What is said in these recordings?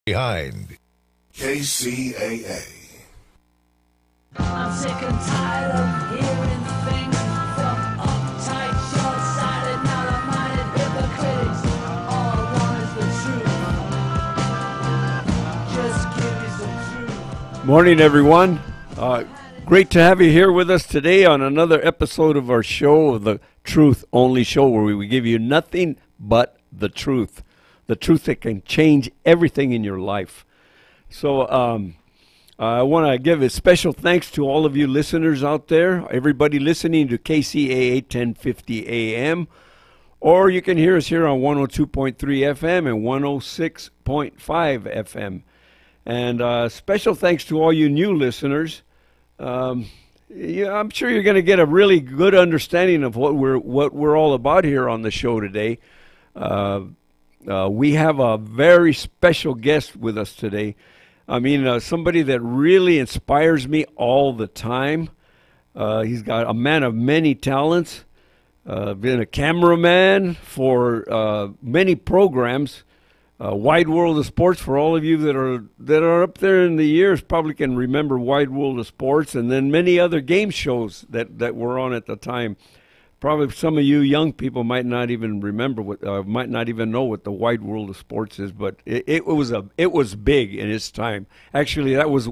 Behind KCAA. I'm sick and tired of hearing things from uptight, short-sighted, narrow-minded hypocrites. All I want is the truth. Just give me some truth. Morning, everyone. Great to have you here with us today on another episode of our show, of the Truth Only Show, where we give you nothing but the truth that can change everything in your life. So I want to give a special thanks to all of you listeners out there, everybody listening to KCAA 1050 AM, or you can hear us here on 102.3 FM and 106.5 FM. And special thanks to all you new listeners. I'm sure you're going to get a really good understanding of what we're all about here on the show today. We have a very special guest with us today. I mean, somebody that really inspires me all the time. He's got a man of many talents, been a cameraman for many programs, Wide World of Sports. For all of you that are up there in the years, probably can remember Wide World of Sports, and then many other game shows that were on at the time. Probably some of you young people might not even remember might not even know what the Wide World of Sports is, but it was big in its time. Actually, that was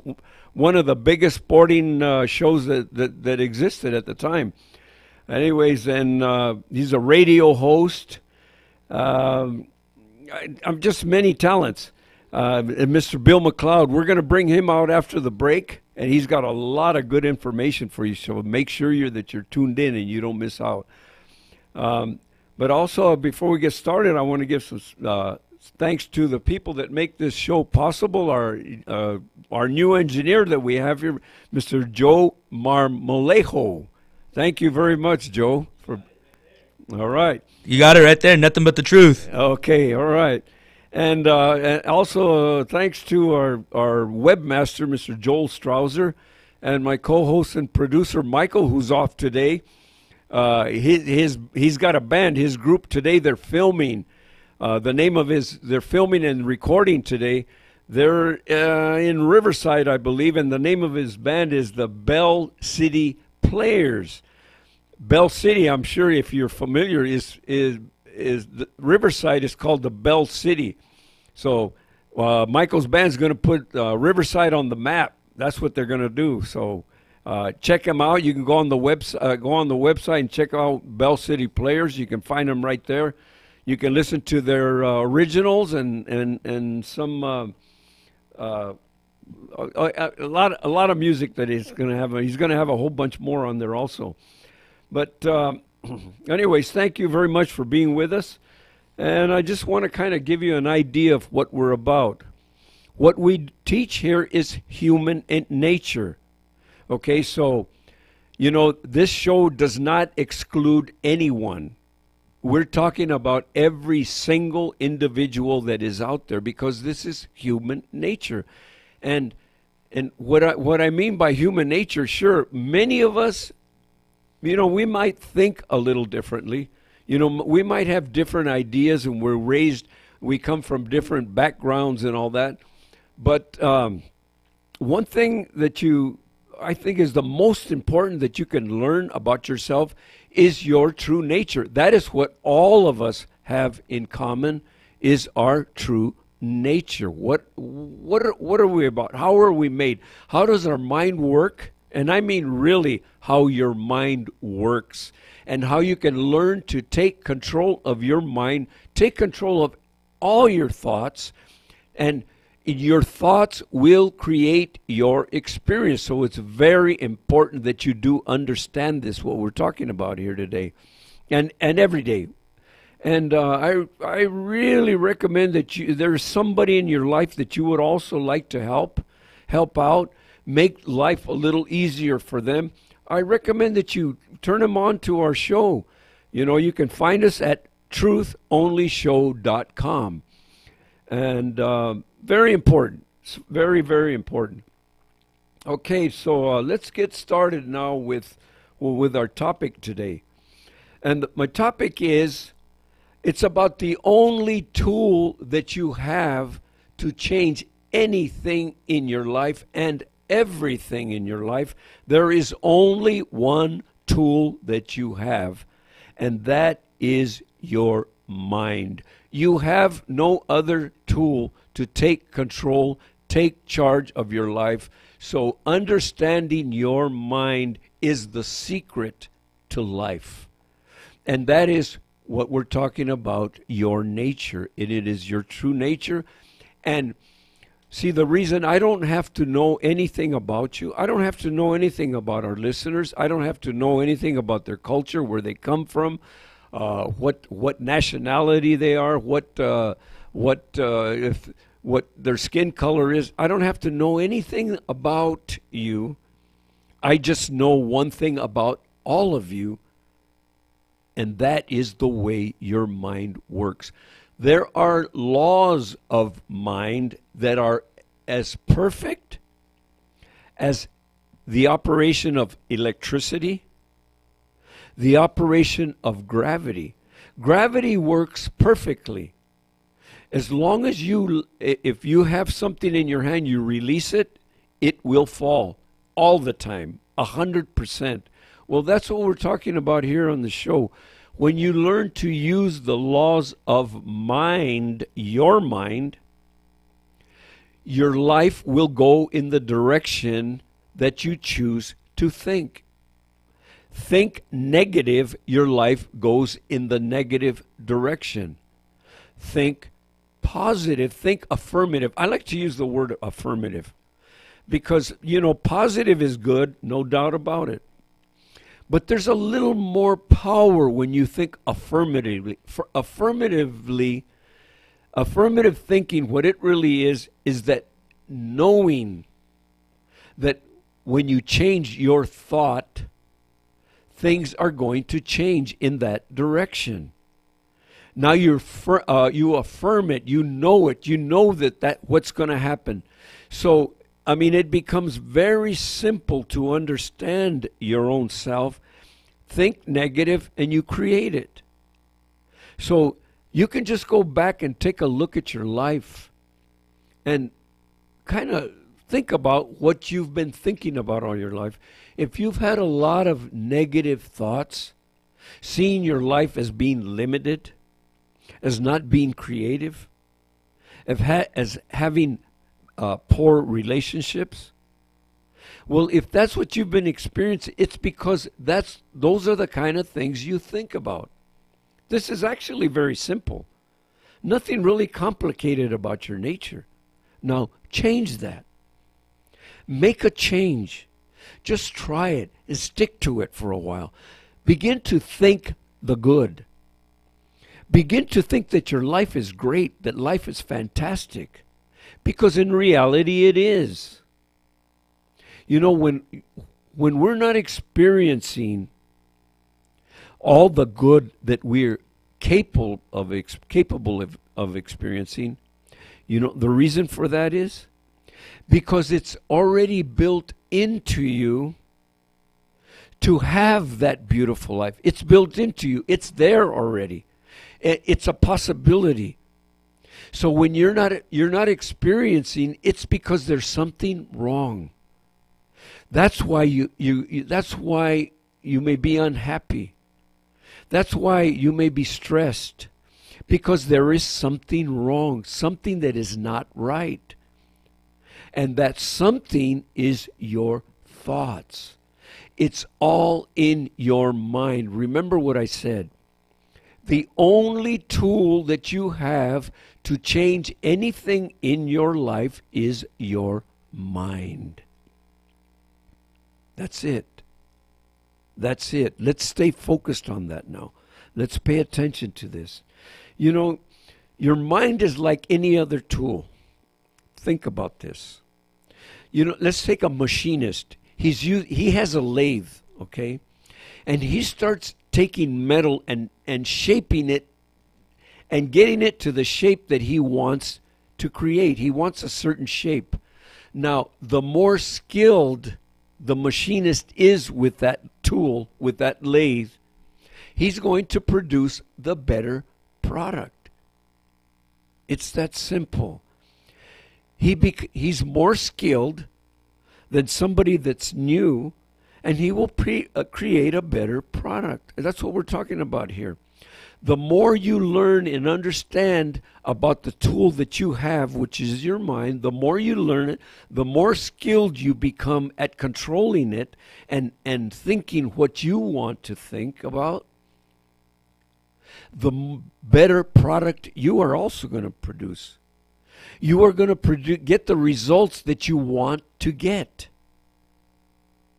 one of the biggest sporting shows that existed at the time. Anyways, and he's a radio host. I'm just many talents. And Mr. Bill McLeod, we're going to bring him out after the break. And he's got a lot of good information for you, so make sure that you're tuned in and you don't miss out. But also, before we get started, I want to give some thanks to the people that make this show possible. Our new engineer that we have here, Mr. Joe Marmolejo. Thank you very much, Joe. All right. You got it right there. Nothing but the truth. Okay. All right. And also thanks to our webmaster, Mr. Joel Strouser, and my co-host and producer, Michael, who's off today. He's got a band, his group today. They're filming. They're filming and recording today. They're in Riverside, I believe, and the name of his band is the Bell City Players. Bell City, I'm sure if you're familiar, is the Riverside is called the Bell City. So Michael's band's going to put Riverside on the map. That's what they're going to do. So check them out. You can go on the website and check out Bell City Players. You can find them right there. You can listen to their originals and some a lot of music that he's going to have. He's going to have a whole bunch more on there also. But anyways, thank you very much for being with us. And I just want to kind of give you an idea of what we're about. What we teach here is human nature. Okay, so, this show does not exclude anyone. We're talking about every single individual that is out there because this is human nature. And what I mean by human nature, sure, many of us, we might think a little differently. We might have different ideas, and we come from different backgrounds and all that. But one thing that I think is the most important that you can learn about yourself is your true nature. That is what all of us have in common, is our true nature. What are we about? How are we made? How does our mind work? And I mean really how your mind works, and how you can learn to take control of your mind, take control of all your thoughts, and your thoughts will create your experience. So it's very important that you do understand this, what we're talking about here today, and every day. And I really recommend that there's somebody in your life that you would also like to help out, make life a little easier for them. I recommend that you turn them on to our show. You can find us at truthonlyshow.com. And very important. It's very, very important. Okay, so let's get started now with our topic today. And my topic is, it's about the only tool that you have to change anything in your life and everything in your life, there is only one tool that you have, and that is your mind. You have no other tool to take control, take charge of your life. So understanding your mind is the secret to life. And that is what we're talking about, your nature. It is your true nature. And see, the reason I don't have to know anything about you, I don't have to know anything about our listeners, I don't have to know anything about their culture, where they come from, what nationality they are, what their skin color is. I don't have to know anything about you. I just know one thing about all of you, and that is the way your mind works. There are laws of mind that are as perfect as the operation of electricity, the operation of gravity. Gravity works perfectly. As long as if you have something in your hand, you release it, it will fall all the time, 100%. Well, that's what we're talking about here on the show. When you learn to use the laws of mind, your life will go in the direction that you choose to think. Think negative, your life goes in the negative direction. Think positive, think affirmative. I like to use the word affirmative because, positive is good, no doubt about it. But there's a little more power when you think affirmatively. Affirmative thinking, what it really is that knowing that when you change your thought, things are going to change in that direction. Now you affirm it, you know that what's going to happen. So, it becomes very simple to understand your own self. Think negative and you create it. So you can just go back and take a look at your life and kind of think about what you've been thinking about all your life. If you've had a lot of negative thoughts, seeing your life as being limited, as not being creative, as having poor relationships, well, if that's what you've been experiencing, it's because those are the kind of things you think about. This is actually very simple. Nothing really complicated about your nature. Now, change that. Make a change. Just try it and stick to it for a while. Begin to think the good. Begin to think that your life is great, that life is fantastic. Because in reality it is. When we're not experiencing all the good that we're capable of experiencing, the reason for that is because it's already built into you to have that beautiful life. It's built into you. It's there already. It's a possibility. So when you're not experiencing, it's because there's something wrong. That's why you may be unhappy. That's why you may be stressed, because there is something wrong, something that is not right. And that something is your thoughts. It's all in your mind. Remember what I said. The only tool that you have to change anything in your life is your mind. That's it. That's it. Let's stay focused on that now. Let's pay attention to this. Your mind is like any other tool. Think about this. Let's take a machinist. He has a lathe, okay? And he starts taking metal and shaping it and getting it to the shape that he wants to create. He wants a certain shape. Now, the more skilled the machinist is with that tool, with that lathe, he's going to produce the better product. It's that simple. he's more skilled than somebody that's new, and he will create a better product. That's what we're talking about here. The more you learn and understand about the tool that you have, which is your mind, the more you learn it, the more skilled you become at controlling it and thinking what you want to think about, the better product you are also going to produce. You are going to get the results that you want to get.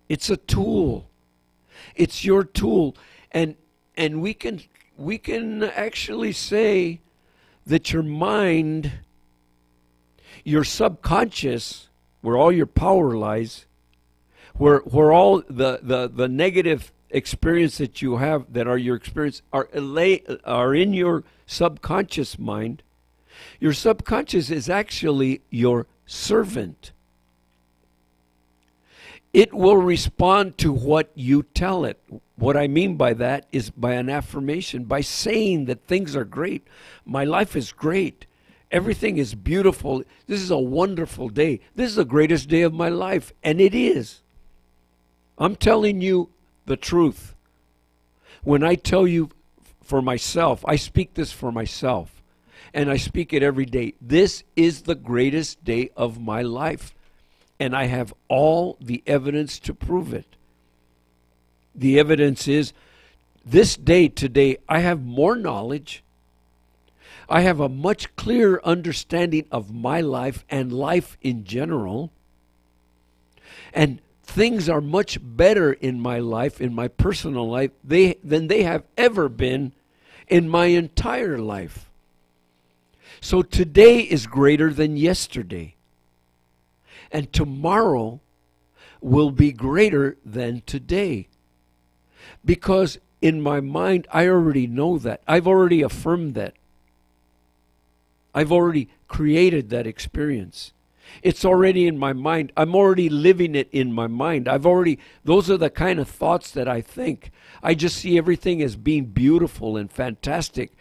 It's a tool. It's your tool. And we can actually say that your mind, your subconscious, where all your power lies, where all the negative experience that you have, that are your experience, are in your subconscious mind. Your subconscious is actually your servant. It will respond to what you tell it. What I mean by that is by an affirmation, by saying that things are great. My life is great. Everything is beautiful. This is a wonderful day. This is the greatest day of my life. And it is. I'm telling you the truth. When I tell you for myself, I speak this for myself. And I speak it every day. This is the greatest day of my life. And I have all the evidence to prove it. The evidence is this day today, I have more knowledge. I have a much clearer understanding of my life and life in general. And things are much better in my life, in my personal life, than they have ever been in my entire life. So today is greater than yesterday. And tomorrow will be greater than today. Because in my mind, I already know that. I've already affirmed that. I've already created that experience. It's already in my mind. I'm already living it in my mind. Those are the kind of thoughts that I think. I just see everything as being beautiful and fantastic.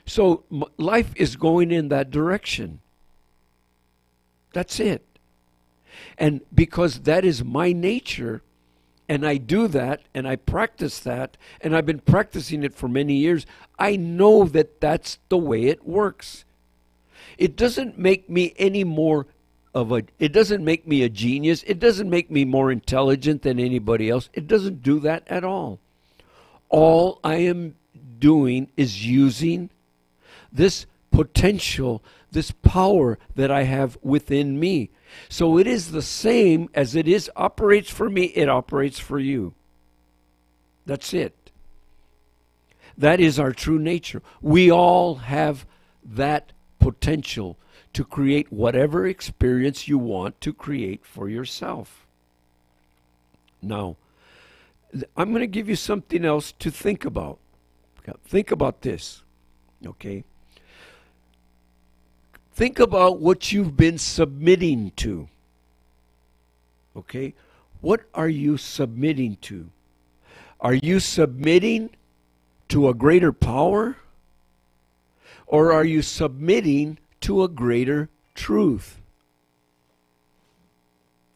So life is going in that direction. That's it. And because that is my nature, and I do that, and I practice that, and I've been practicing it for many years, I know that that's the way it works. It doesn't make me any more it doesn't make me a genius. It doesn't make me more intelligent than anybody else. It doesn't do that at all. All I am doing is using this potential, this power that I have within me. So it is the same as it is operates for me, it operates for you. That's it. That is our true nature. We all have that potential to create whatever experience you want to create for yourself. Now, I'm going to give you something else to think about. Think about this, okay? Think about what you've been submitting to. Okay? What are you submitting to? Are you submitting to a greater power? Or are you submitting to a greater truth?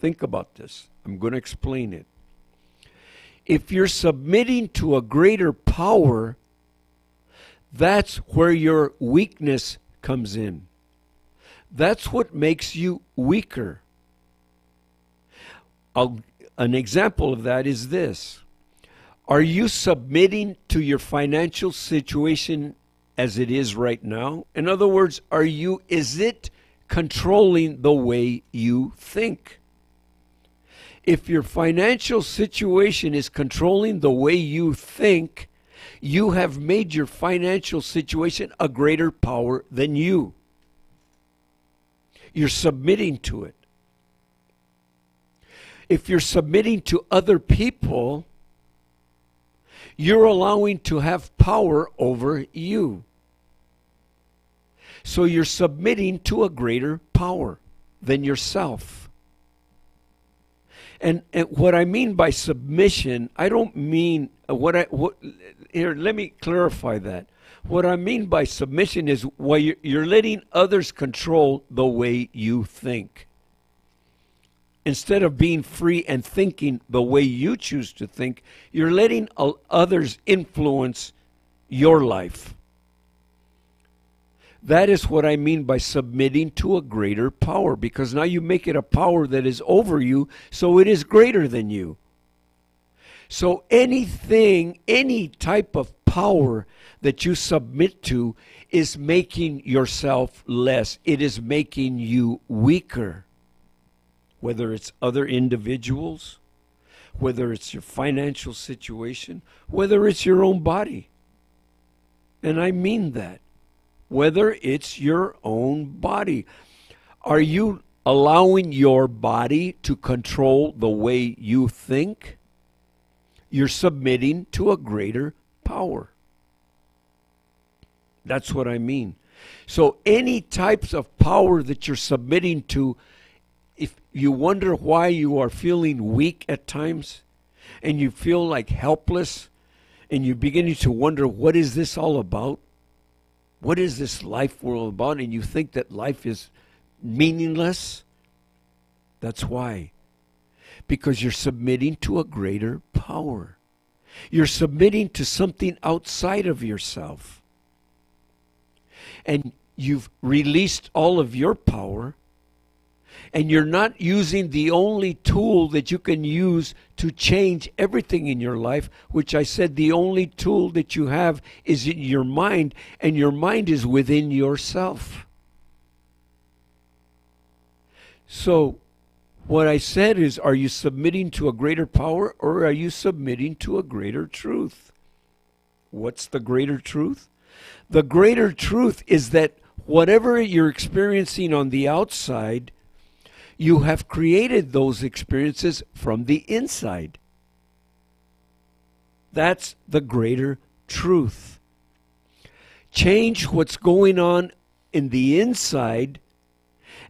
Think about this. I'm going to explain it. If you're submitting to a greater power, that's where your weakness comes in. That's what makes you weaker. An example of that is this. Are you submitting to your financial situation as it is right now? In other words, is it controlling the way you think? If your financial situation is controlling the way you think, you have made your financial situation a greater power than you. You're submitting to it. If you're submitting to other people, you're allowing to have power over you. So you're submitting to a greater power than yourself. And what I mean by submission, I don't mean here, let me clarify that. What I mean by submission is while you're letting others control the way you think. Instead of being free and thinking the way you choose to think, you're letting others influence your life. That is what I mean by submitting to a greater power, because now you make it a power that is over you, so it is greater than you. So anything, any type of power that you submit to is making yourself less. It is making you weaker. Whether it's other individuals, whether it's your financial situation, whether it's your own body. And I mean that. Whether it's your own body. Are you allowing your body to control the way you think? You're submitting to a greater power. That's what I mean. So any types of power that you're submitting to, if you wonder why you are feeling weak at times, and you feel like helpless, and you're beginning to wonder, what is this all about? What is this life world about? And you think that life is meaningless? That's why. Because you're submitting to a greater power. You're submitting to something outside of yourself. And you've released all of your power, and you're not using the only tool that you can use to change everything in your life, which I said the only tool that you have is in your mind, and your mind is within yourself. So what I said is, are you submitting to a greater power, or are you submitting to a greater truth? What's the greater truth? The greater truth is that whatever you're experiencing on the outside, you have created those experiences from the inside. That's the greater truth. Change what's going on in the inside,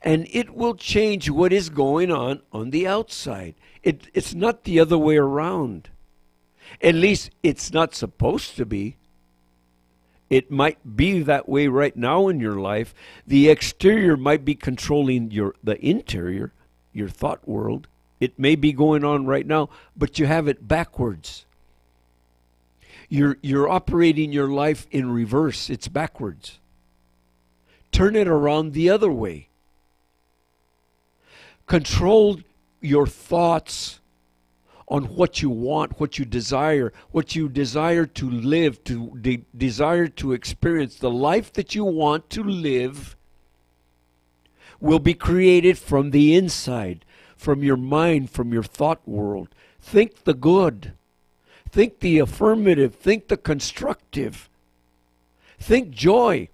and it will change what is going on the outside. It's not the other way around. At least it's not supposed to be. It might be that way right now in your life. The exterior might be controlling the interior, your thought world. It may be going on right now, but you have it backwards. You're operating your life in reverse. It's backwards. Turn it around the other way. Control your thoughts on what you want, what you desire to live, desire to experience. The life that you want to live will be created from the inside, from your mind, from your thought world. Think the good. Think the affirmative. Think the constructive. Think joy.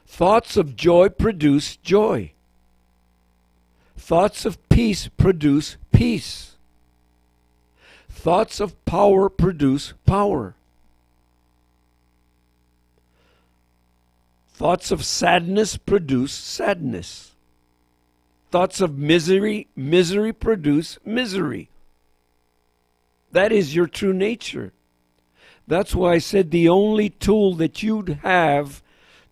Thoughts of joy produce joy. Thoughts of peace produce peace. Thoughts of power produce power. Thoughts of sadness produce sadness. Thoughts of misery produce misery. That is your true nature. That's why I said the only tool that you'd have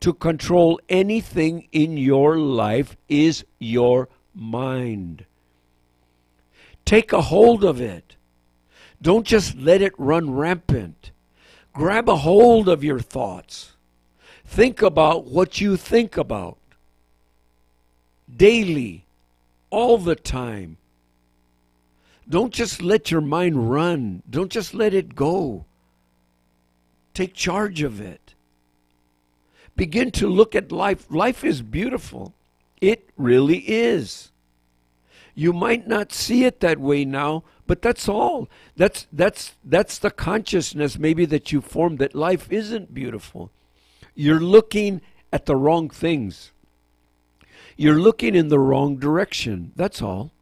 to control anything in your life is your mind. Take a hold of it. Don't just let it run rampant. Grab a hold of your thoughts. Think about what you think about. Daily. All the time. Don't just let your mind run. Don't just let it go. Take charge of it. Begin to look at life. Life is beautiful. It really is. You might not see it that way now, but that's all. That's the consciousness maybe that you formed, that life isn't beautiful. You're looking at the wrong things. You're looking in the wrong direction. That's all.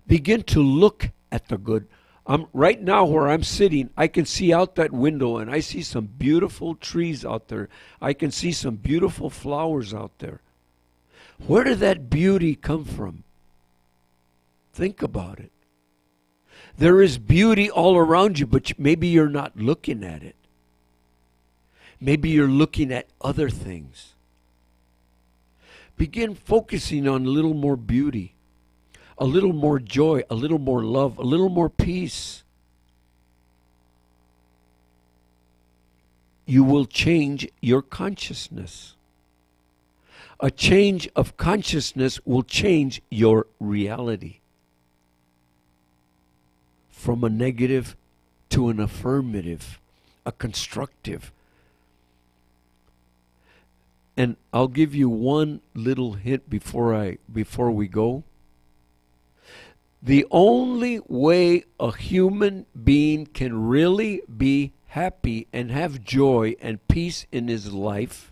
Begin to look at the good. Right now where I'm sitting, I can see out that window and I see some beautiful trees out there. I can see some beautiful flowers out there. Where did that beauty come from? Think about it. There is beauty all around you, but maybe you're not looking at it. Maybe you're looking at other things. Begin focusing on a little more beauty, a little more joy, a little more love, a little more peace. You will change your consciousness. A change of consciousness will change your reality. From a negative to an affirmative, a constructive. And I'll give you one little hint before we go. The only way a human being can really be happy and have joy and peace in his life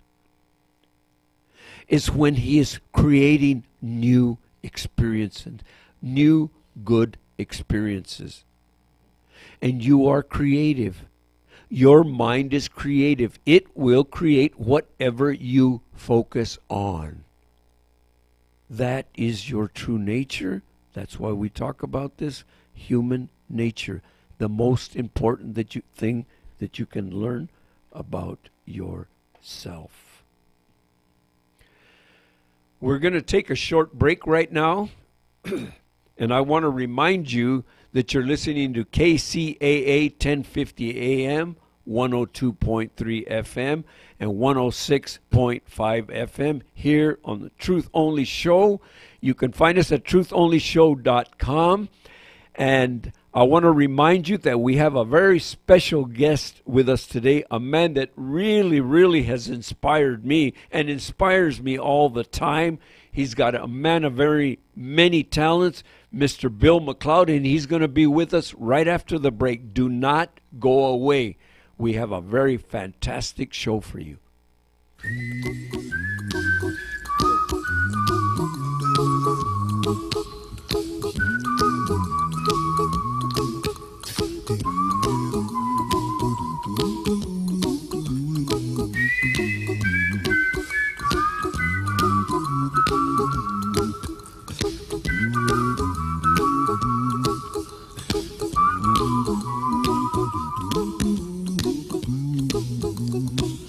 is when he is creating new experiences, new good experiences. And you are creative. Your mind is creative. It will create whatever you focus on. That is your true nature. That's why we talk about this, human nature. The most important thing that you can learn about yourself. We're going to take a short break right now. And I want to remind you that you're listening to KCAA 1050 AM, 102.3 FM, and 106.5 FM here on the Truth Only Show. You can find us at trutholnyshow.com. And I want to remind you that we have a very special guest with us today, a man that really, really has inspired me and inspires me all the time. He's got a man of very many talents, Mr. Bill McLeod, and he's going to be with us right after the break. Do not go away. We have a very fantastic show for you.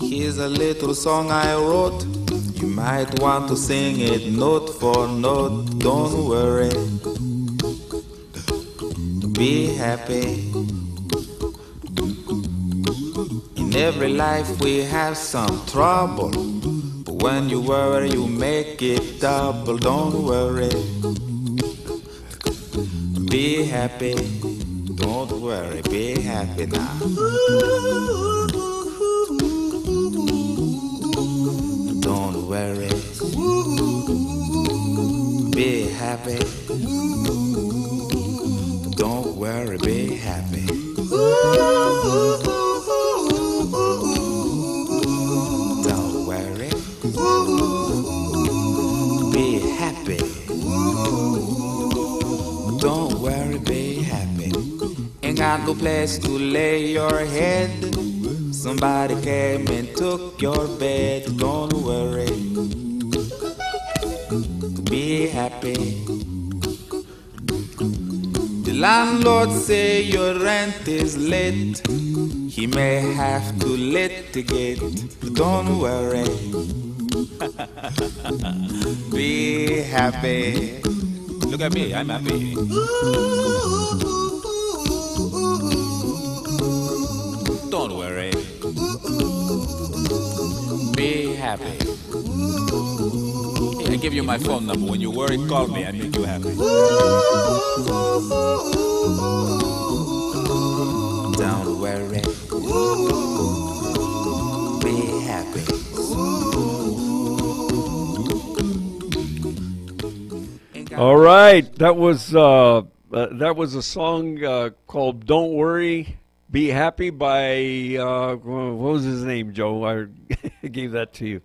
Here's a little song I wrote. You might want to sing it note for note. Don't worry, be happy. In every life we have some trouble, but when you worry you make it double. Don't worry, be happy. Don't worry, be happy now. Don't worry, be happy. Don't worry, be happy. Don't worry, be happy. Don't worry, be happy. Ain't got no place to lay your head. Somebody came and took your bed. Don't worry, be happy. The landlord say your rent is late. He may have to litigate. Don't worry, be happy. Look at me, I'm happy. Don't worry, be happy. I give you my phone number. When you worry, call me. I make you happy. Don't worry, be happy. All right, that was a song called "Don't Worry, Be Happy" by what was his name, Joe? I gave that to you.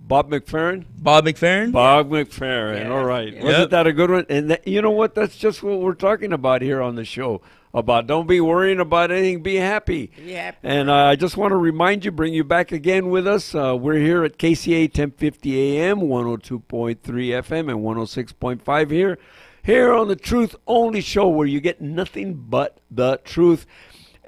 Bob McFerrin? Bob McFerrin? Bob McFerrin. Yeah. All right. Yep. Wasn't that a good one? And you know what? That's just what we're talking about here on the show. About don't be worrying about anything. Be happy. Be happy. And I just want to remind you, bring you back again with us. We're here at KCAA 1050 AM, 102.3 FM, and 106.5 here on the Truth Only Show, where you get nothing but the truth.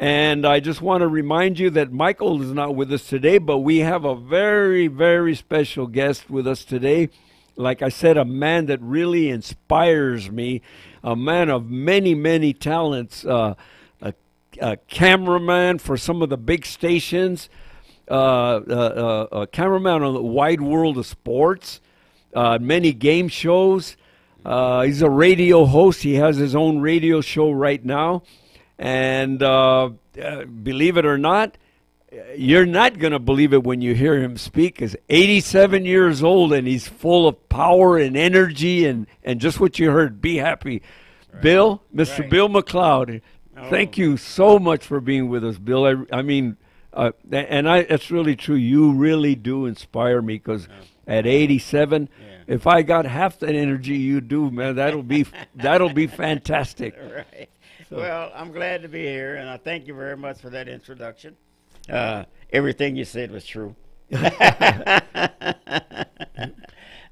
And I just want to remind you that Michael is not with us today, but we have a very, very special guest with us today. Like I said, a man that really inspires me, a man of many, many talents, a cameraman for some of the big stations, a cameraman on the wide world of sports, many game shows. He's a radio host. He has his own radio show right now. And believe it or not, you're not going to believe it when you hear him speak. He's 87 years old, and he's full of power and energy and just what you heard. Be happy. Right. Bill, Mr. Right. Bill McLeod, thank you so much for being with us, Bill. I mean, it's really true. You really do inspire me because at 87, if I got half that energy you do, man, that'll be fantastic. Right. So. Well, I'm glad to be here, and I thank you very much for that introduction. Everything you said was true.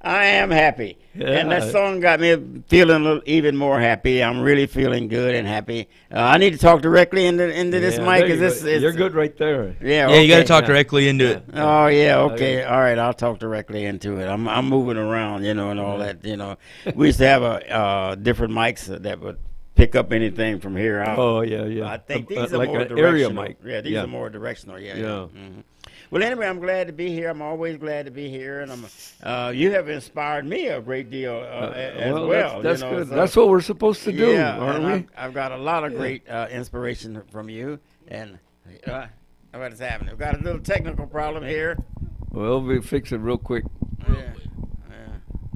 I am happy. Yeah. And that song got me feeling even more happy. I'm really feeling good and happy. I need to talk directly into this mic. You're good right there. Yeah, okay. You got to talk directly into it. Oh, yeah, okay. All right, I'll talk directly into it. I'm moving around, and all that, We used to have different mics that would pick up anything from here out. Oh, yeah. I think these are like more an directional. area mic. Yeah, these are more directional. Yeah. Mm-hmm. Well, anyway, I'm glad to be here. I'm always glad to be here, and you have inspired me a great deal as well. That's good. So, that's what we're supposed to do, aren't we? I've got a lot of great inspiration from you, and what's happening? We've got a little technical problem here. Well, we'll fix it real quick. Yeah.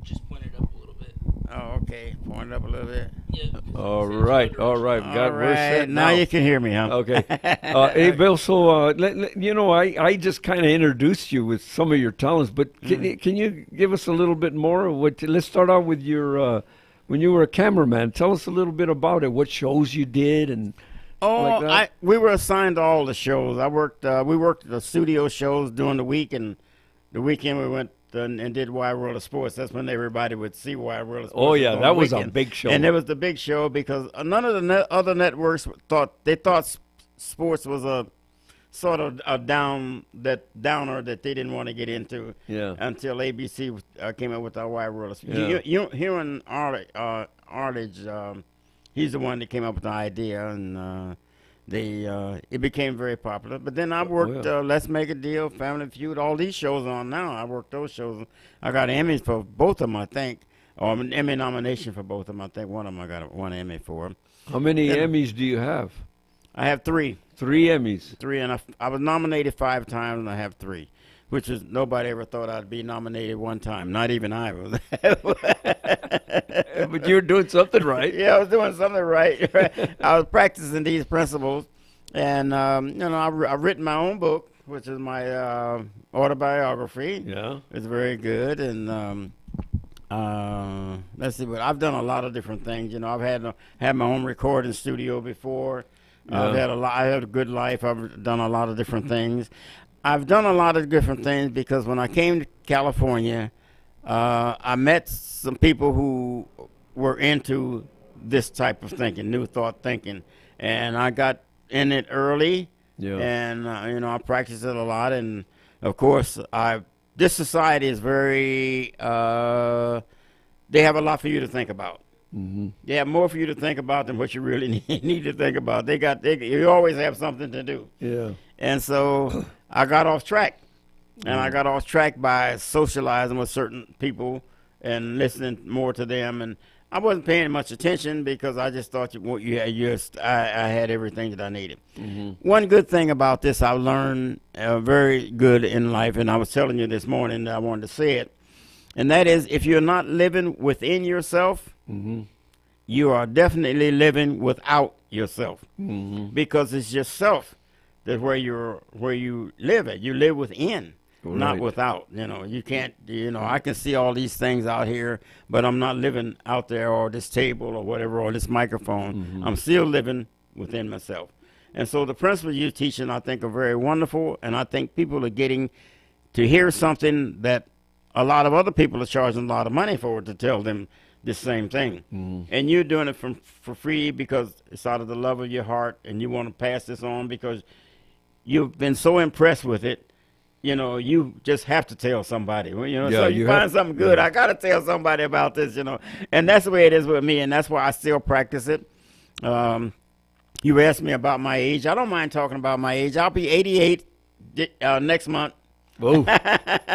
Just point it up a little bit. Oh, okay. Point it up a little bit. Yeah. All right. We're set now. You can hear me, huh? Okay. Hey, Bill. So, I just kind of introduced you with some of your talents, but can you give us a little bit more? Let's start out with your when you were a cameraman. Tell us a little bit about it. What shows you did and. We were assigned to all the shows. We worked the studio shows during the week, and the weekend we went and did Wide World of Sports. That's when everybody would see Wide World of Sports. Oh, yeah, that was a big show. And it was the big show because none of the other networks thought sports was a sort of a downer that they didn't want to get into until ABC came up with our Wide World of Sports. Here in Arledge, he's the one that came up with the idea, and it became very popular. But then I worked Let's Make a Deal, Family Feud, all these shows on now. I worked those shows. I got Emmys for both of them, I think, or an Emmy nomination for both of them. I think one of them I got one Emmy for. How many Emmys do you have? I have 3. 3 Emmys. 3, and I was nominated 5 times, and I have 3. Which is nobody ever thought I'd be nominated one time. Not even I was. But you were doing something right. Yeah, I was doing something right. I was practicing these principles, and I've written my own book, which is my autobiography. Yeah, it's very good, and let's see. But I've done a lot of different things. I've had my own recording studio before. Yeah. I had a good life. I've done a lot of different things. I've done a lot of different things because when I came to California, I met some people who were into this type of thinking, new thought thinking, and I got in it early. Yeah. And I practiced it a lot, and of course, this society is very. They have a lot for you to think about. Mm-hmm. They have more for you to think about than what you really need to think about. You always have something to do. Yeah. And so I got off track. And I got off track by socializing with certain people and listening more to them. And I wasn't paying much attention because I just thought I had everything that I needed. Mm-hmm. One good thing about this I learned very good in life, and I was telling you this morning that I wanted to say it, and that is if you're not living within yourself, mm-hmm. you are definitely living without yourself, mm-hmm. because it's yourself that's where you live at. You live within, right. not without. You can't. I can see all these things out here, but I'm not living out there or this table or whatever or this microphone. Mm-hmm. I'm still living within myself. And so the principles you're teaching, I think, are very wonderful, and I think people are getting to hear something that a lot of other people are charging a lot of money for, to tell them the same thing. And you're doing it for free because it's out of the love of your heart, and you want to pass this on because you've been so impressed with it. You know, you just have to tell somebody. You know, so you find something good. I got to tell somebody about this, you know. And that's the way it is with me, and that's why I still practice it. You asked me about my age. I don't mind talking about my age. I'll be 88 next month. Oh,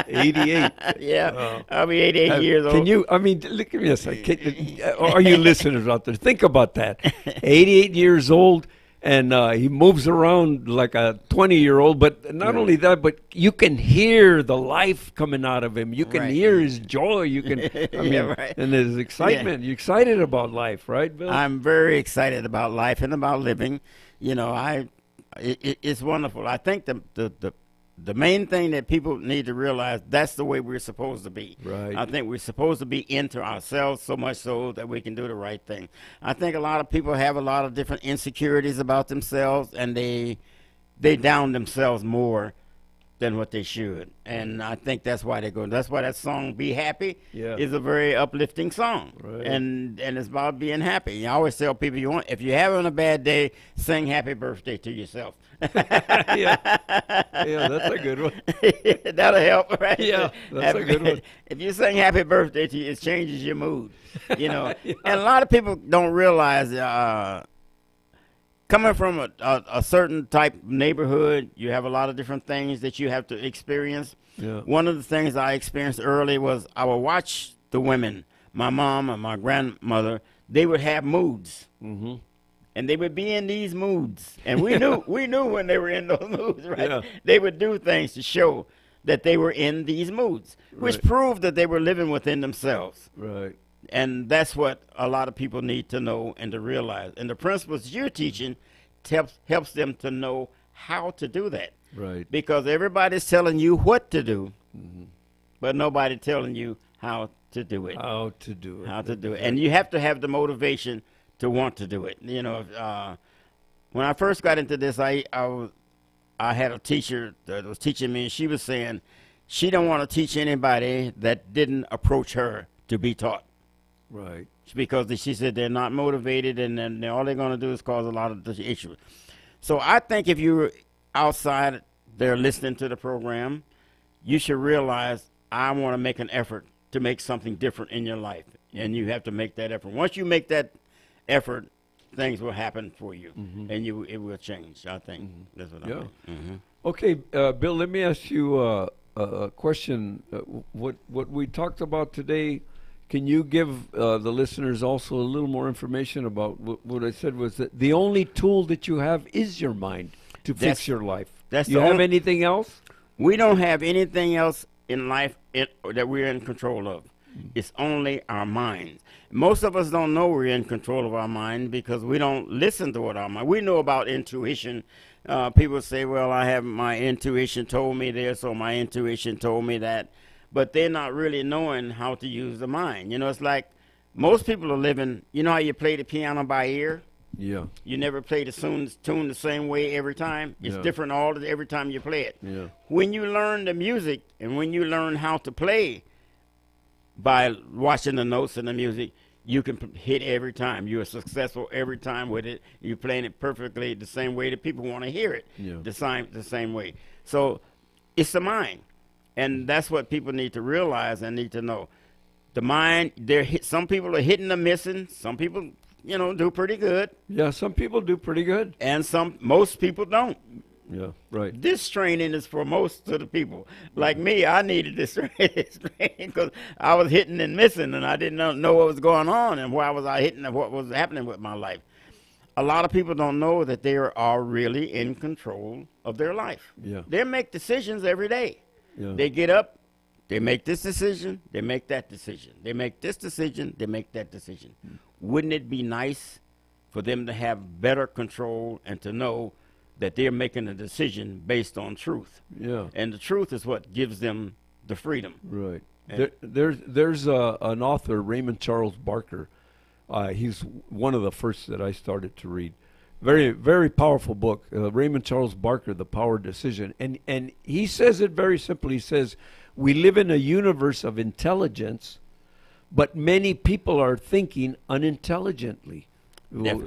88. Yeah, I'll be 88 years old. Can you, I mean, look at me a second. Are you listeners out there? Think about that. 88 years old. And he moves around like a 20-year-old, but not only that, but you can hear the life coming out of him. You can hear his joy. You can, I mean, and his excitement. You're excited about life, right, Bill? I'm very excited about life and about living. You know, it's wonderful. I think the main thing that people need to realize, that's the way we're supposed to be. Right. I think we're supposed to be into ourselves so much so that we can do the right thing. I think a lot of people have a lot of different insecurities about themselves, and they down themselves more than what they should. And I think that's why they go. That's why that song "Be Happy" is a very uplifting song, and it's about being happy. I always tell people, if you're having a bad day, sing "Happy Birthday" to yourself. Yeah, that's a good one. That'll help, right? Yeah, that's a good one. If you sing "Happy Birthday" to you, it changes your mood. You know, and a lot of people don't realize. Coming from a certain type of neighborhood, you have a lot of different things that you have to experience. Yeah. One of the things I experienced early was I would watch the women, my mom and my grandmother, they would have moods. Mm-hmm. And they would be in these moods. And we knew when they were in those moods, right? Yeah. They would do things to show that they were in these moods, which proved that they were living within themselves. Right. And that's what a lot of people need to know and to realize. And the principles you're teaching helps them to know how to do that. Right. Because everybody's telling you what to do, but nobody telling you how to do it. How to do it. How to do it. And you have to have the motivation to want to do it. You know, when I first got into this, I had a teacher that was teaching me, and she was saying she don't want to teach anybody that didn't approach her to be taught. Right. Because she said they're not motivated, and then all they're going to do is cause a lot of the issues. So I think if you're outside there listening to the program, you should realize I want to make an effort to make something different in your life, and you have to make that effort. Once you make that effort, things will happen for you, and it will change. I think that's what I think. Okay, Bill, let me ask you a question. What we talked about today. Can you give the listeners also a little more information about what I said was that the only tool that you have is your mind to fix your life? That's you have anything else? We don't have anything else in life that we're in control of. It's only our minds. Most of us don't know we're in control of our mind because we don't listen to what our mind. We know about intuition. People say, well, I have my intuition told me this or my intuition told me that. But they're not really knowing how to use the mind. You know, it's like most people are living, you know how you play the piano by ear? Yeah. You never play the tune the same way every time. It's different every time you play it. Yeah. When you learn the music and when you learn how to play by watching the notes and the music, you can hit every time. You're successful every time with it. You're playing it perfectly the same way that people want to hear it, the same way. So it's the mind. And that's what people need to realize and need to know. The mind, some people are hitting and missing. Some people, do pretty good. Yeah, some people do pretty good. And most people don't. Yeah, right. This training is for most of the people. Like me, I needed this training because I was hitting and missing, and I didn't know what was going on and why was I hitting and what was happening with my life. A lot of people don't know that they are really in control of their life. Yeah. They make decisions every day. Yeah. They get up, they make this decision, they make that decision. They make this decision, they make that decision. Wouldn't it be nice for them to have better control and to know that they're making a decision based on truth? Yeah. And the truth is what gives them the freedom. Right. There's an author, Raymond Charles Barker. He's one of the first that I started to read. Very, very powerful book, Raymond Charles Barker, The Power of Decision. And he says it very simply. He says, we live in a universe of intelligence, but many people are thinking unintelligently. Well,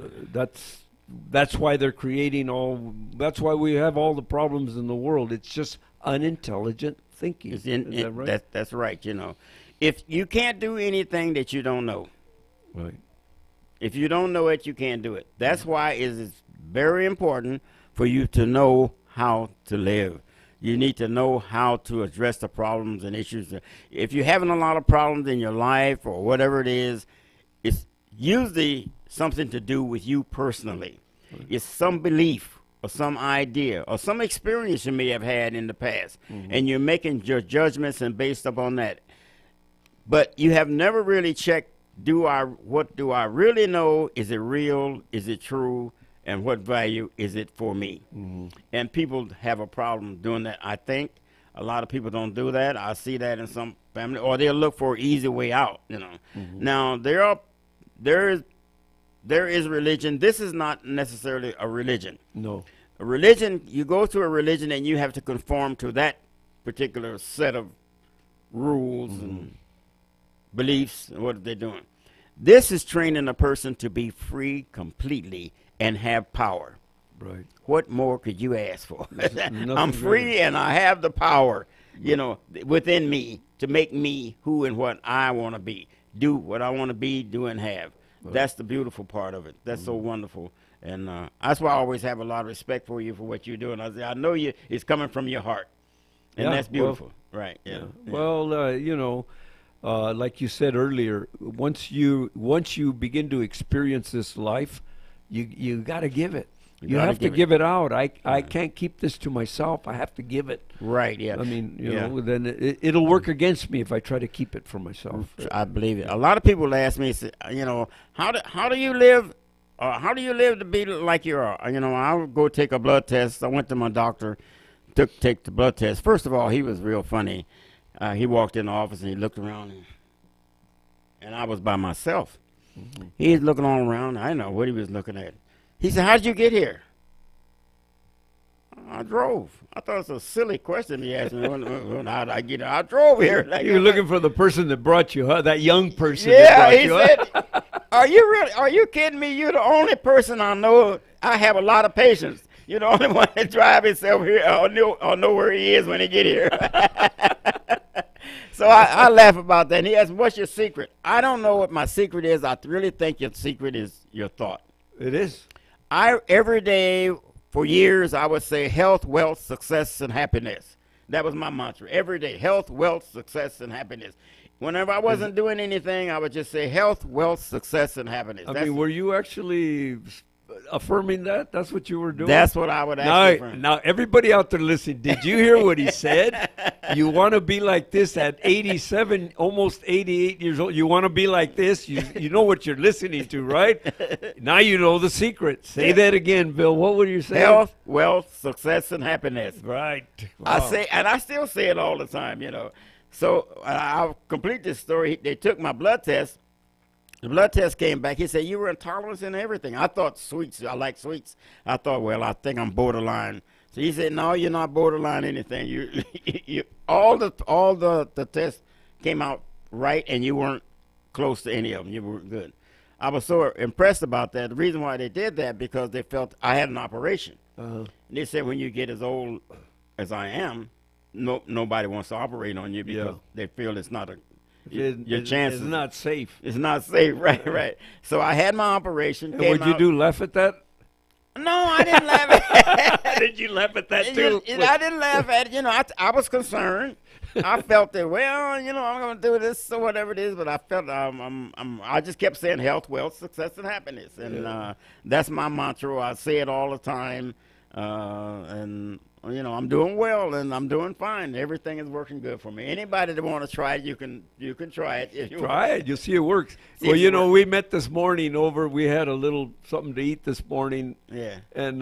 that's why they're creating all. That's why we have all the problems in the world. It's just unintelligent thinking. Is that right? That's right. You know, if you can't do anything that you don't know, right? If you don't know it, you can't do it. That's why it is very important for you to know how to live. You need to know how to address the problems and issues. If you're having a lot of problems in your life or whatever it is, it's usually something to do with you personally. It's some belief or some idea or some experience you may have had in the past, and you're making your judgments and based upon that. But you have never really checked, what do I really know? Is it real? Is it true? And what value is it for me? And people have a problem doing that. I think a lot of people don't do that. I see that in some family, or they'll look for an easy way out. You know. Now there is religion. This is not necessarily a religion. No. A religion, you go to a religion and you have to conform to that particular set of rules and beliefs and what they're doing. This is training a person to be free completely and have power. Right. What more could you ask for? I'm free really. and I have the power, you know, within me to make me who and what I want to be. Do what I want to be, do and have. Right. That's the beautiful part of it. That's so wonderful. And that's why I always have a lot of respect for you for what you're doing. I know it's coming from your heart. And that's beautiful. Well, right. Yeah. Well, you know, like you said earlier, once you begin to experience this life, you got to give it. You have to give it out. I can't keep this to myself. I have to give it. Right. Yeah. I mean, you know, then it'll work against me if I try to keep it for myself. I believe it. A lot of people ask me, you know, how do you live? How do you live to be like you are? You know, I'll go take a blood test. I went to my doctor, take the blood test. First of all, he was real funny. He walked in the office and he looked around, and I was by myself. He's looking all around. I didn't know what he was looking at. He said, "How did you get here?" I drove. I thought it was a silly question he asked me. How did I get here? I drove here. You're looking for the person that brought you, huh? That young person that brought you. Yeah, he said, Are you kidding me? You're the only person I know. I have a lot of patience. You're the only one that drive himself here or know where he is when he get here." So I laugh about that. And he asked, "What's your secret?" I don't know what my secret is. I really think your secret is your thought. It is. Every day for years, I would say health, wealth, success, and happiness. That was my mantra. Every day, health, wealth, success, and happiness. Whenever I wasn't doing anything, I would just say health, wealth, success, and happiness. I mean, were you actually affirming that? That's what you were doing? That's what I would actually Now, everybody out there listening, did you hear what he said? You want to be like this at 87, almost 88 years old. You want to be like this? You know what you're listening to, right? Now you know the secret. Say that again, Bill. What were you saying? Health, wealth, success, and happiness. Right. Wow. I still say it all the time, you know. So I'll complete this story. They took my blood test. The blood test came back. He said, "You were intolerant in everything." I thought sweets. I like sweets. I thought, well, I think I'm borderline. So he said, "No, you're not borderline anything. All the tests came out right, and you weren't close to any of them. You were good." I was so impressed about that. The reason why they did that, because they felt I had an operation. And they said, when you get as old as I am, nobody wants to operate on you because they feel it's not your chances. It's not safe. It's not safe, right. So I had my operation. Would you do laugh at that? No, I didn't laugh at it. Did you laugh at that too? I didn't laugh at it. You know, I was concerned. I felt that, well, you know, I'm going to do this or whatever it is, but I felt I just kept saying health, wealth, success, and happiness. And that's my mantra. I say it all the time. And you know, I'm doing well and I'm doing fine. Everything is working good for me. Anybody that want to try it, you can try it. If you try it. You'll see it works. Well, you know, we met this morning we had a little something to eat this morning. Yeah. And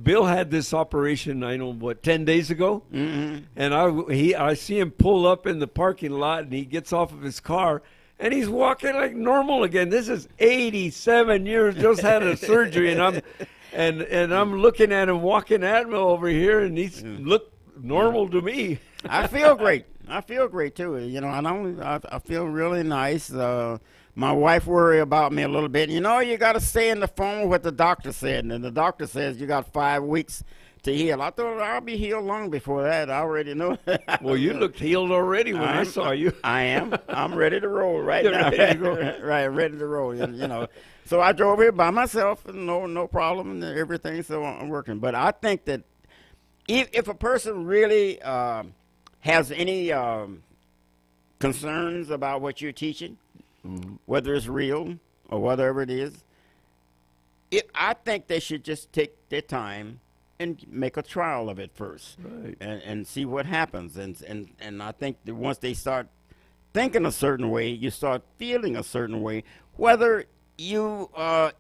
Bill had this operation, 10 days ago? Mm-hmm. And I see him pull up in the parking lot and he gets off of his car and he's walking like normal again. This is 87 years, just had a surgery, and I'm looking at him walking at me over here, and he's look normal to me. I feel great. I feel great too. You know, I feel really nice. My wife worry about me a little bit. You know, you got to stay in the phone with what the doctor said, and the doctor says you got 5 weeks to heal. I thought I'll be healed long before that. I already know. Well, you looked healed already when I saw you. I am. I'm ready to roll right You're now. ready to go. Right, ready to roll. You know. So I drove here by myself, and no problem and everything. So I'm working. But I think that if a person really has any concerns about what you're teaching, whether it's real or whatever it is, I think they should just take their time and make a trial of it first, Right. and see what happens. And I think that once they start thinking a certain way, you start feeling a certain way. Whether you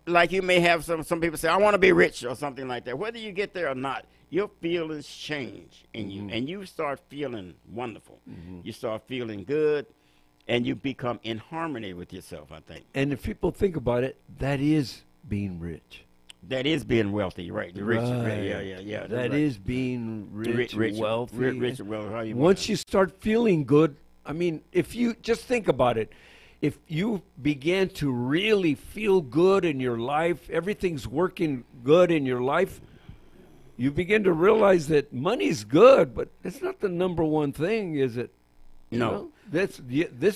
like you may have some people say, I want to be rich or something like that. Whether you get there or not, your feelings change in you, and you start feeling wonderful. You start feeling good, and you become in harmony with yourself, I think. And if people think about it, that is being rich. That is being wealthy, right? The rich, Right. yeah. That is being rich, wealthy. Rich and wealthy. How you Once you start feeling good, I mean, if you just think about it, if you began to really feel good in your life, everything's working good in your life, you begin to realize that money's good, but it's not the number one thing, is it? You No. know? This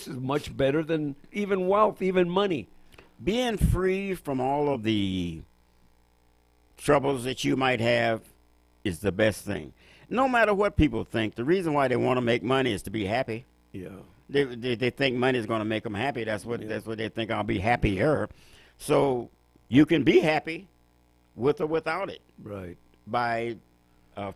is much better than even wealth, even money. Being free from all of the troubles that you might have is the best thing. No matter what people think, the reason why they want to make money is to be happy. Yeah. They think money is going to make them happy. That's what they think. I'll be happier. So you can be happy with or without it Right. by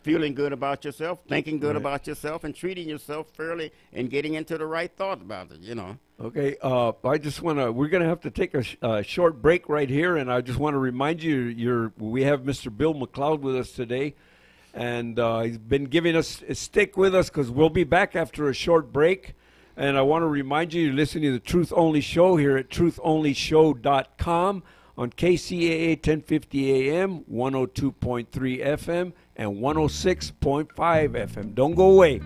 feeling good about yourself, thinking good Right. about yourself, and treating yourself fairly and getting into the right thought about it. You know. Okay, I just want to. We're going to have to take a short break right here, and I just want to remind you, we have Mr. Bill McLeod with us today, and he's been giving us stick with us because we'll be back after a short break. And I want to remind you, you're listening to the Truth Only Show here at trutholnyshow.com on KCAA 1050 AM, 102.3 FM, and 106.5 FM. Don't go away.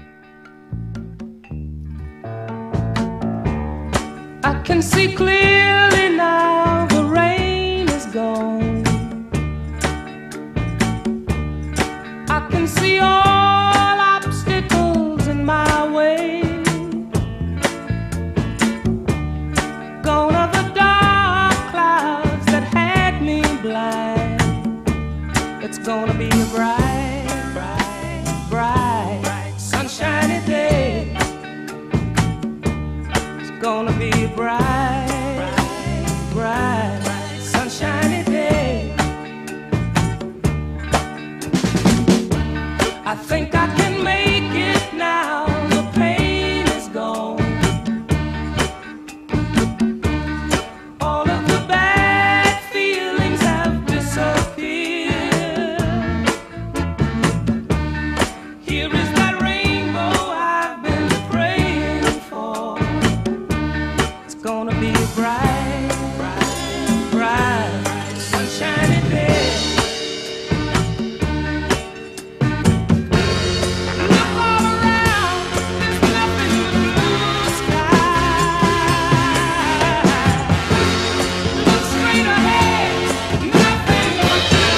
I can see clearly now the rain is gone. I can see all obstacles in my way. Gone are the dark clouds that had me blind. It's gonna be a bright, bright, bright, sunshiny day. It's gonna be a bright, bright, sunshiny day. I think I can make it now. The pain is gone. All of the bad feelings have disappeared. Here is that rainbow I've been praying for. It's gonna be a bright, bright, bright, sunshiny day. Look all around, there's nothing but blue sky. Look straight ahead, nothing but blue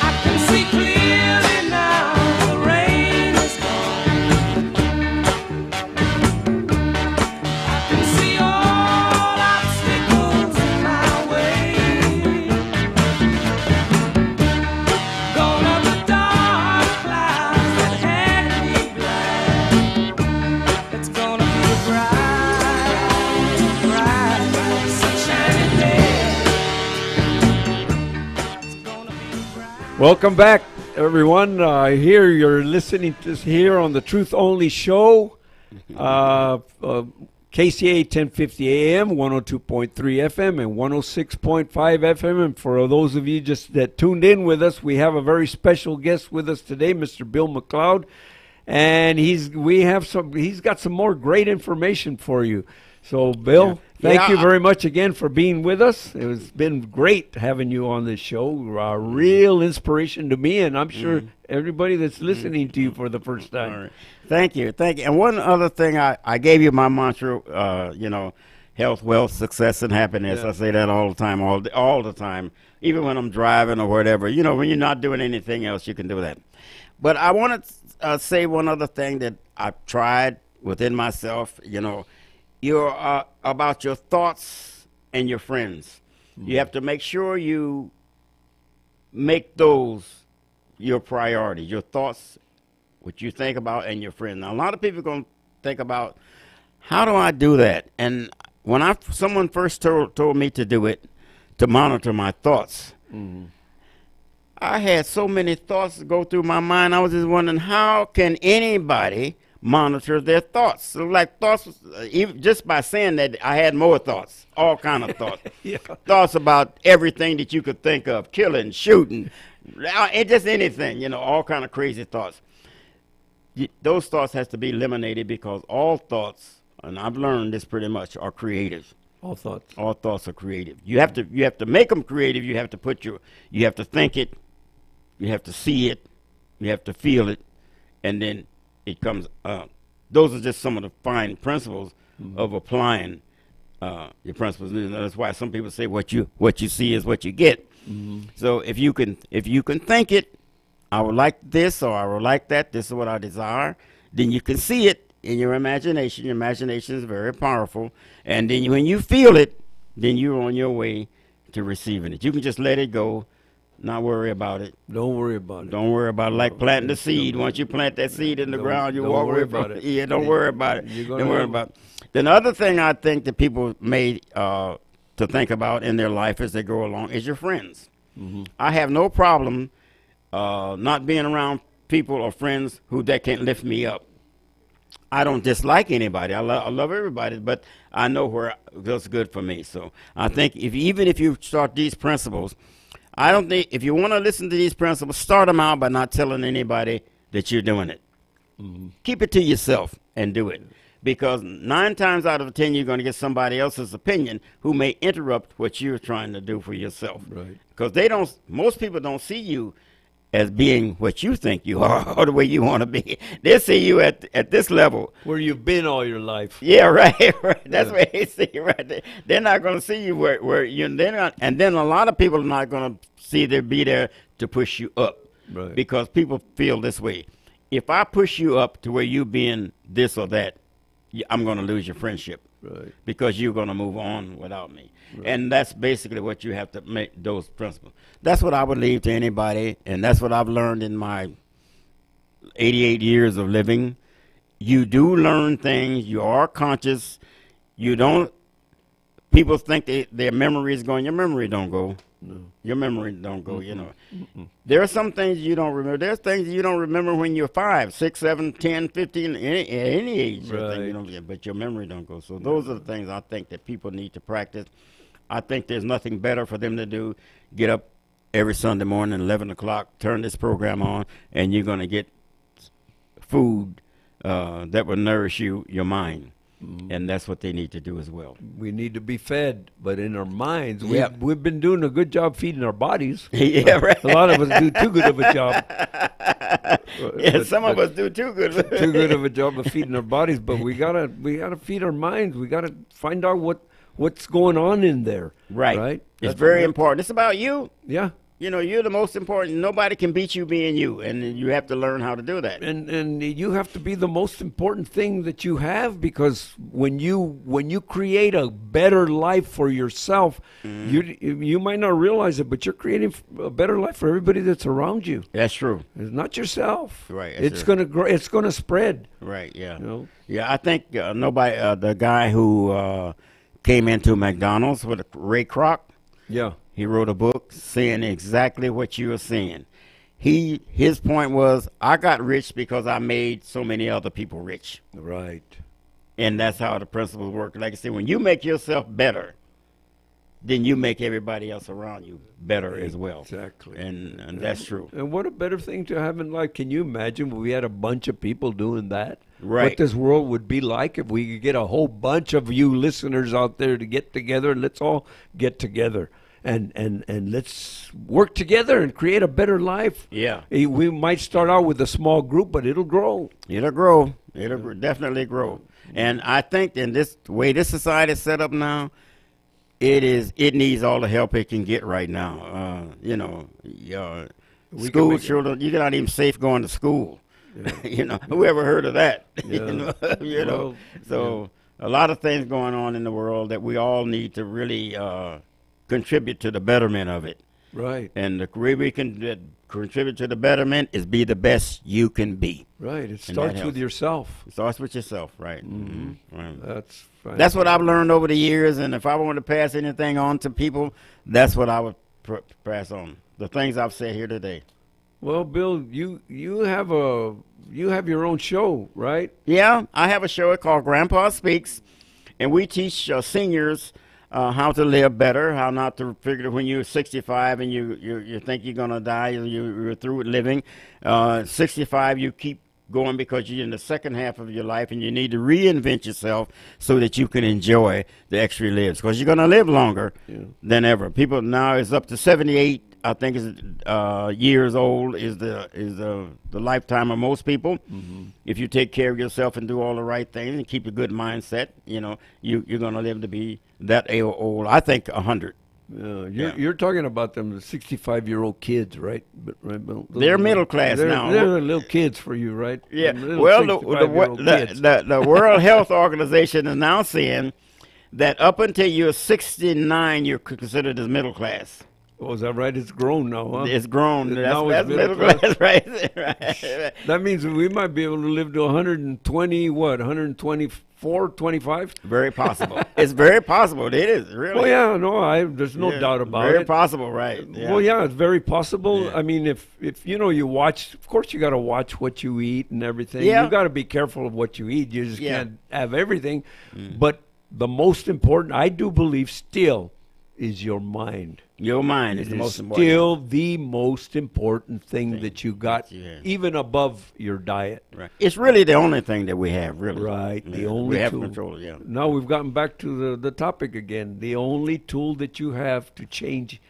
I can see clearly now, the rain is gone. I can see all obstacles in my way. Gone are the dark clouds that had me blind. It's gonna be a bright, bright, sunshiny day. It's gonna be a bright. Welcome back, everyone. Here you're listening to here on the Truth Only Show. KCAA 1050 AM, 102.3 FM, and 106.5 FM. And for those of you just that tuned in with us, we have a very special guest with us today, Mr. Bill McLeod. And he's got some more great information for you. So, Bill, thank you very much again for being with us. It's been great having you on this show. A real inspiration to me, and I'm sure everybody that's listening to you for the first time. All right. Thank you. And one other thing, I gave you my mantra, health, wealth, success, and happiness. Yeah. I say that all the time, all the time, even when I'm driving or whatever. You know, when you're not doing anything else, you can do that. But I want to say one other thing that I've tried within myself, You're about your thoughts and your friends. You have to make sure you make those your priority, your thoughts, what you think about, and your friends. Now, a lot of people are going to think about, how do I do that? And when someone first told me to do it, to monitor my thoughts, I had so many thoughts go through my mind. I was just wondering, how can anybody monitor their thoughts? So like thoughts, even just by saying that, I had more thoughts, all kind of thoughts. Thoughts about everything that you could think of, killing, shooting, just anything, all kind of crazy thoughts. Those thoughts has to be eliminated, because all thoughts, and I've learned this pretty much, are creative. All thoughts. All thoughts are creative. You have to make them creative. You have to think it, you have to see it, you have to feel it, and then it comes. Those are just some of the fine principles of applying your principles. And that's why some people say what you see is what you get. So if you can think it, I would like this or I would like that. This is what I desire. Then you can see it in your imagination. Your imagination is very powerful. And then when you feel it, then you're on your way to receiving it. You can just let it go. Not worry about it. Don't worry about it. Don't worry about it. Like planting the seed. Once you plant that seed in the ground, you walk away from it. Yeah, don't worry about it. Don't worry about it. Then the other thing I think that people may to think about in their life as they go along is your friends. I have no problem not being around people or friends that can lift me up. I don't dislike anybody. I love everybody, but I know what's good for me. So I think even if you start these principles, I don't think, if you want to listen to these principles, start them out by not telling anybody that you're doing it. Keep it to yourself and do it. Because 9 times out of 10, you're going to get somebody else's opinion who may interrupt what you're trying to do for yourself. Right. Because most people don't see you as being what you think you are or the way you want to be. They see you at this level. Where you've been all your life. Yeah, right. That's where they see you right there. They're not going to see you where they're not. And then a lot of people are not going to be there to push you up. Right. Because people feel this way. If I push you up to where you being this or that, I'm going to lose your friendship. Right. Because you're going to move on without me. Right. And that's basically what you have to make those principles. That's what I would leave to anybody, and that's what I've learned in my 88 years of living. You do learn things. You are conscious. You don't. People think their memory is going. Your memory don't go. No. Your memory don't go, There are some things you don't remember. There's things you don't remember when you're 5, 6, 7, 10, 15, at any age. Right. But your memory don't go. So those are the things I think that people need to practice. I think there's nothing better for them to do. Get up every Sunday morning at 11 o'clock, turn this program on, and you're going to get food that will nourish your mind. And that's what they need to do as well. We need to be fed, but in our minds, we've been doing a good job feeding our bodies. Yeah, right. A lot of us do too good of a job. Some of us do too good. Too good of a job of feeding our bodies, but we gotta feed our minds. We gotta find out what's going on in there. Right. It's very important. It's about you. Yeah. You're the most important. Nobody can beat you being you, and you have to learn how to do that. And you have to be the most important thing that you have, because when you create a better life for yourself, you might not realize it, but you're creating a better life for everybody that's around you. That's true. It's not yourself. Right. It's gonna grow. It's gonna spread. Right. Yeah. Yeah. I think the guy who came into McDonald's with Ray Kroc. Yeah. He wrote a book saying exactly what you were saying. His point was, I got rich because I made so many other people rich. Right. And that's how the principles work. Like I said, when you make yourself better, then you make everybody else around you better as well. Exactly. And that's true. And what a better thing to have in life. Can you imagine if we had a bunch of people doing that? Right. What this world would be like if we could get a whole bunch of you listeners out there to get together, and let's all get together. And let's work together and create a better life. Yeah. We might start out with a small group, but it'll grow. It'll grow. It'll definitely grow. And I think in this way this society is set up now, it needs all the help it can get right now. School children, you're not even safe going to school. Yeah. Whoever heard of that? Yeah. So a lot of things going on in the world that we all need to really contribute to the betterment of it. Right. And the way we can contribute to the betterment is be the best you can be. Right. It starts with yourself. It starts with yourself, right? Mm-hmm. Right. That's fine. That's what I've learned over the years, and if I want to pass anything on to people, that's what I would pass on. The things I've said here today. Well, Bill, you have your own show, right? Yeah, I have a show called Grandpa Speaks, and we teach seniors how to live better, how not to figure when you're 65 and you think you're going to die, you're through with living. 65, you keep going because you're in the second half of your life and you need to reinvent yourself so that you can enjoy the extra lives, because you're going to live longer than ever. People now is up to 78. I think is years old is the lifetime of most people. Mm-hmm. If you take care of yourself and do all the right things and keep a good mindset, you're going to live to be that old. I think 100. You're talking about them 65-year-old kids, right? They're middle class now. They're little kids for you, right? Yeah. Well, the World Health Organization is now saying that up until you're 69, you're considered as middle class. Oh, is that right? It's grown now, huh? It's grown. That's middle class, right? That means we might be able to live to 120, 124, 25? Very possible. It's very possible. It is, really. Well, yeah, no, there's no doubt about it. Very possible, right. Yeah. Well, yeah, it's very possible. Yeah. I mean, if you watch, of course you got to watch what you eat and everything. Yeah. You got to be careful of what you eat. You just can't have everything. Mm. But the most important, I do believe still, is your mind. Your mind is the most important. Still the most important thing that you got, even above your diet. Right. It's really the only thing that we have, really. Right. Yeah. The only we have tool. control. Yeah. Now we've gotten back to the topic again. The only tool that you have to change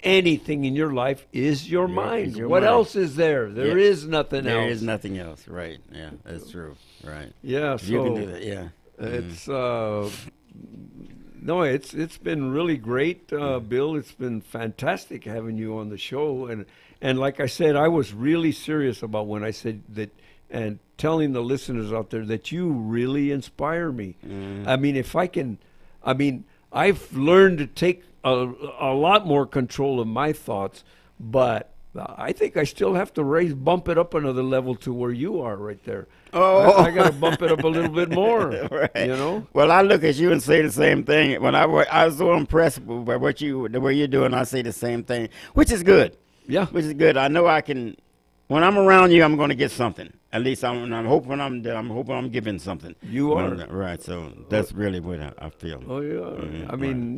anything in your life is your mind. What else is there? There is nothing else. There is nothing else. Right. Yeah. That's true. Right. Yeah. So you can do that. Yeah. It's no, it's been really great, Bill. It's been fantastic having you on the show, and like I said, I was really serious about when I said that, and telling the listeners out there that you really inspire me. I mean, I've learned to take a lot more control of my thoughts, but I think I still have to bump it up another level to where you are right there. Oh, I got to bump it up a little bit more. Right. Well, I look at you and say the same thing. When I was so impressed by the way you're doing, I say the same thing, which is good. Yeah, which is good. I know I can. When I'm around you, I'm going to get something. At least I'm hoping I'm giving something. You are right. So that's really what I feel. Oh yeah. Mm-hmm. I mean,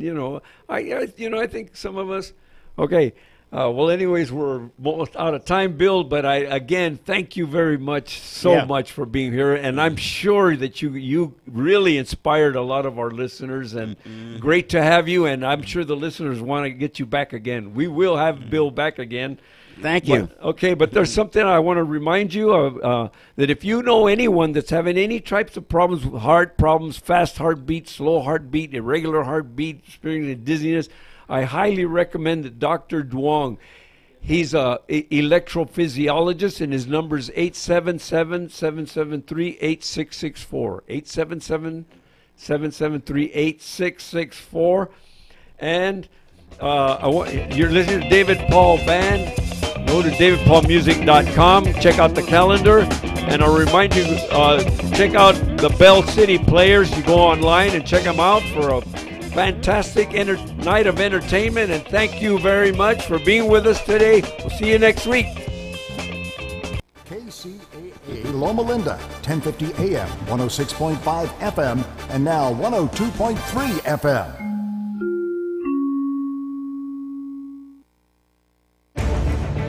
I think some of us. Okay. Well, anyways, we're almost out of time, Bill, but again, thank you very much, much for being here. And I'm sure that you really inspired a lot of our listeners, and great to have you. And I'm sure the listeners want to get you back again. We will have Bill back again. Thank you. But there's something I want to remind you of, that if you know anyone that's having any types of problems, heart problems, fast heartbeat, slow heartbeat, irregular heartbeat, experiencing dizziness, I highly recommend that Dr. Duong. He's a electrophysiologist, and his number is 877-773-8664. 877-773-8664. And you're listening to David Paul Band. Go to davidpaulmusic.com. Check out the calendar. And I'll remind you, check out the Bell City Players. You go online and check them out for a fantastic night of entertainment, and thank you very much for being with us today. We'll see you next week. KCAA Loma Linda, 1050 AM, 106.5 FM, and now 102.3 FM.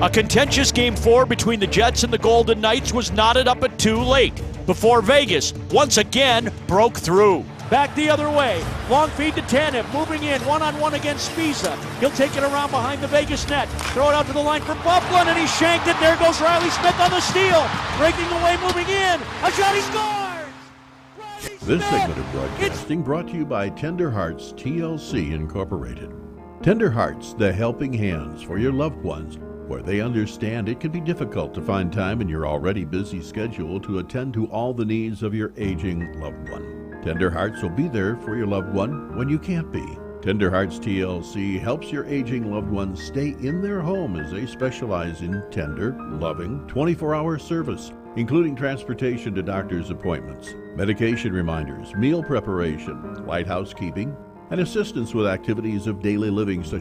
A contentious Game 4 between the Jets and the Golden Knights was knotted up at 2 late before Vegas once again broke through. Back the other way. Long feed to Tanev. Moving in. One-on-one against Spezza. He'll take it around behind the Vegas net. Throw it out to the line for Bufflin, and he shanked it. There goes Riley Smith on the steal. Breaking away, moving in. A shot, he scores! This segment of broadcasting brought to you by Tender Hearts TLC Incorporated. Tender Hearts, the helping hands for your loved ones, where they understand it can be difficult to find time in your already busy schedule to attend to all the needs of your aging loved one. Tender Hearts will be there for your loved one when you can't be. Tender Hearts TLC helps your aging loved ones stay in their home as they specialize in tender, loving, 24-hour service, including transportation to doctor's appointments, medication reminders, meal preparation, light housekeeping, and assistance with activities of daily living such